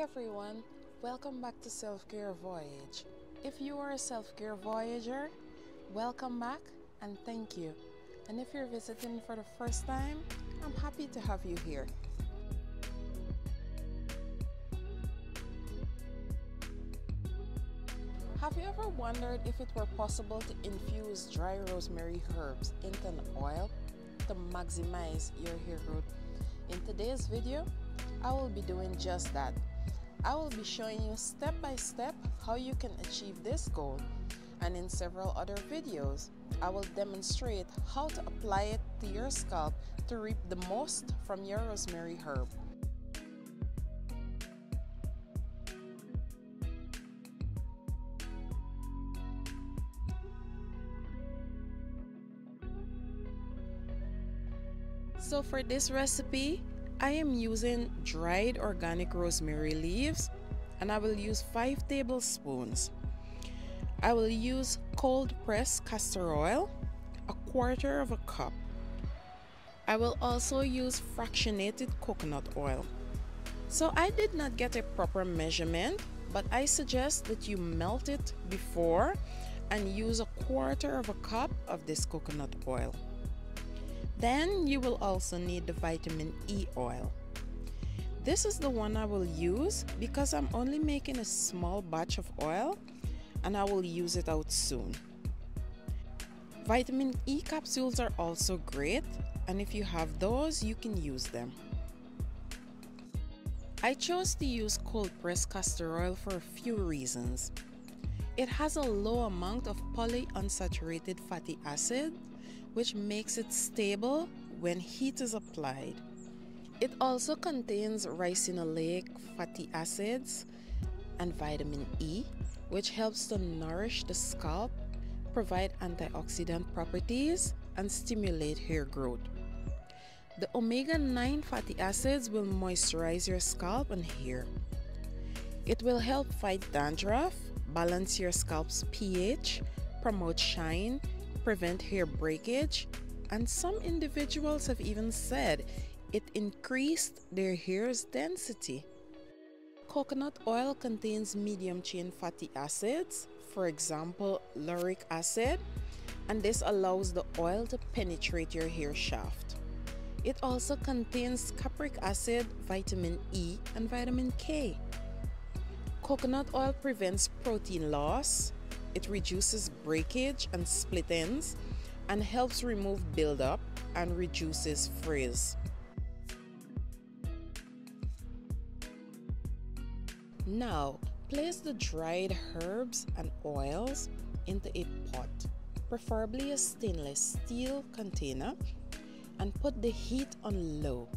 everyone, welcome back to Self-Care Voyage. If you are a self-care voyager, welcome back and thank you. And if you're visiting for the first time, I'm happy to have you here. Have you ever wondered if it were possible to infuse dry rosemary herbs into an oil to maximize your hair growth? In today's video, I will be doing just that. I will be showing you step by step how you can achieve this goal, and in several other videos, I will demonstrate how to apply it to your scalp to reap the most from your rosemary herb. So for this recipe, I am using dried organic rosemary leaves, and I will use 5 tablespoons. I will use cold pressed castor oil, 1/4 of a cup. I will also use fractionated coconut oil. So I did not get a proper measurement, but I suggest that you melt it before and use 1/4 of a cup of this coconut oil. Then you will also need the vitamin E oil. This is the one I will use because I'm only making a small batch of oil and I will use it out soon. Vitamin E capsules are also great, and if you have those, you can use them. I chose to use cold pressed castor oil for a few reasons. It has a low amount of polyunsaturated fatty acid, which makes it stable when heat is applied. It also contains ricinoleic fatty acids and vitamin E, which helps to nourish the scalp, provide antioxidant properties, and stimulate hair growth. The omega-9 fatty acids will moisturize your scalp and hair. It will help fight dandruff, balance your scalp's pH, promote shine, prevent hair breakage, and some individuals have even said it increased their hair's density. Coconut oil contains medium chain fatty acids, for example lauric acid, and this allows the oil to penetrate your hair shaft. It also contains capric acid, vitamin E, and vitamin K. Coconut oil prevents protein loss. It reduces breakage and split ends and helps remove buildup and reduces frizz. Now, place the dried herbs and oils into a pot, preferably a stainless steel container, and put the heat on low.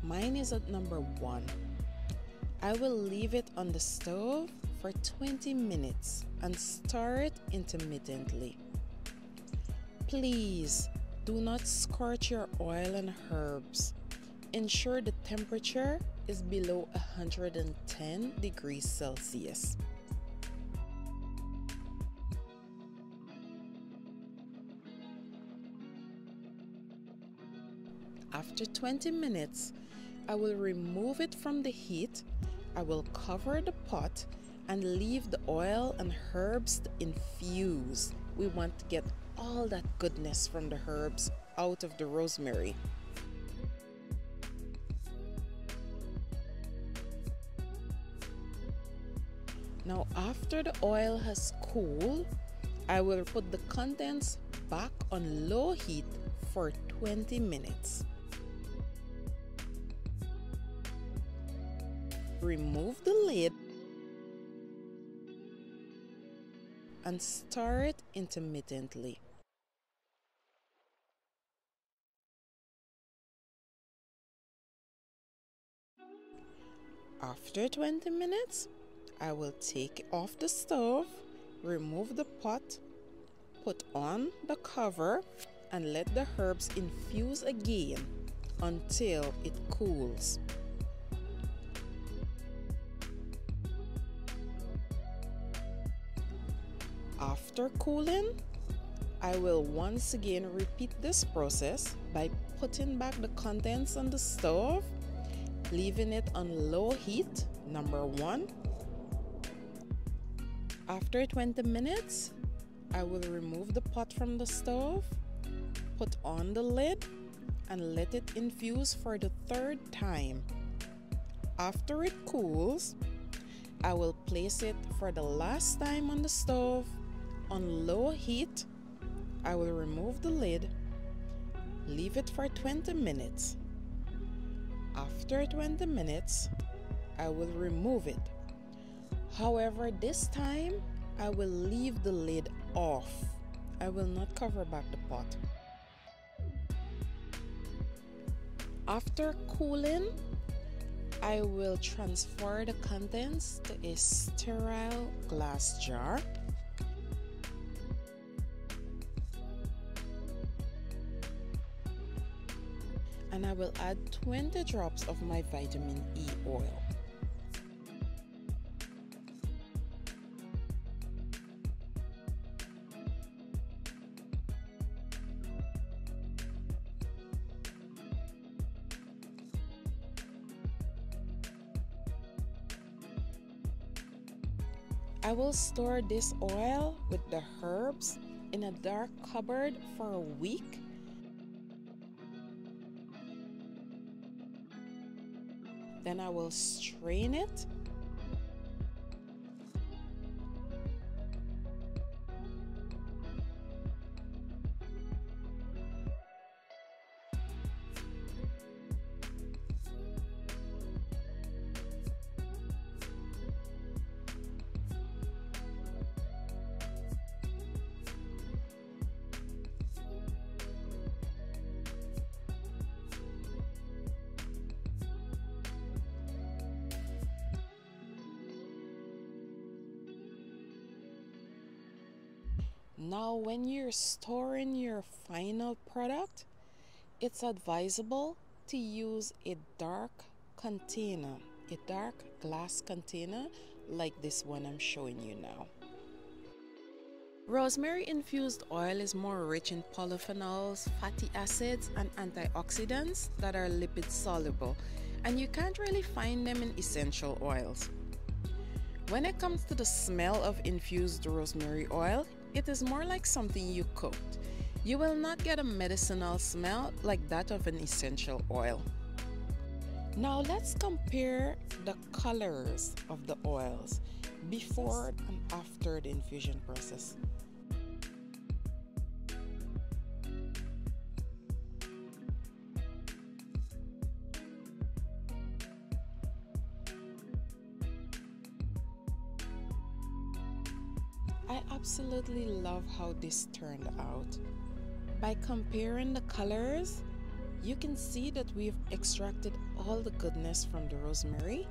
Mine is at number 1. I will leave it on the stove for 20 minutes and stir it intermittently. Please do not scorch your oil and herbs. Ensure the temperature is below 110 degrees Celsius. After 20 minutes, I will remove it from the heat. I will cover the pot and leave the oil and herbs to infuse. We want to get all that goodness from the herbs out of the rosemary. Now, after the oil has cooled, I will put the contents back on low heat for 20 minutes. Remove the lid and stir it intermittently. After 20 minutes, I will take it off the stove, remove the pot, put on the cover, and let the herbs infuse again until it cools. After cooling, I will once again repeat this process by putting back the contents on the stove, leaving it on low heat, number 1. After 20 minutes, I will remove the pot from the stove, put on the lid, and let it infuse for the 3rd time. After it cools, I will place it for the last time on the stove on low heat. I will remove the lid, leave it for 20 minutes. After 20 minutes, I will remove it. However, this time, I will leave the lid off. I will not cover back the pot. After cooling, I will transfer the contents to a sterile glass jar. And I will add 20 drops of my vitamin E oil. I will store this oil with the herbs in a dark cupboard for a week. Then I will strain it. Now, when you're storing your final product, it's advisable to use a dark container, a dark glass container like this one I'm showing you now. Rosemary-infused oil is more rich in polyphenols, fatty acids, and antioxidants that are lipid soluble, and you can't really find them in essential oils. When it comes to the smell of infused rosemary oil, it is more like something you cooked. You will not get a medicinal smell like that of an essential oil. Now let's compare the colors of the oils before and after the infusion process. I absolutely love how this turned out. By comparing the colors, you can see that we've extracted all the goodness from the rosemary,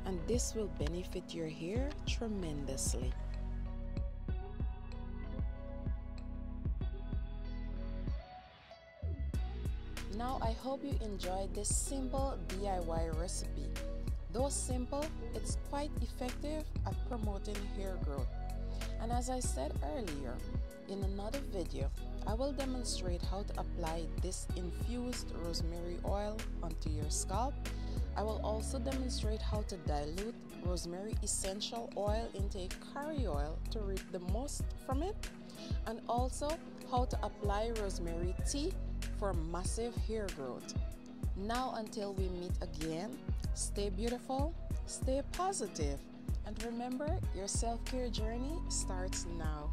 and this will benefit your hair tremendously. Now I hope you enjoyed this simple DIY recipe. Though simple, it's quite effective at promoting hair growth. And as I said earlier, in another video, I will demonstrate how to apply this infused rosemary oil onto your scalp. I will also demonstrate how to dilute rosemary essential oil into a curry oil to reap the most from it, and also how to apply rosemary tea for massive hair growth. Now, until we meet again, stay beautiful, stay positive, and remember, your self-care journey starts now.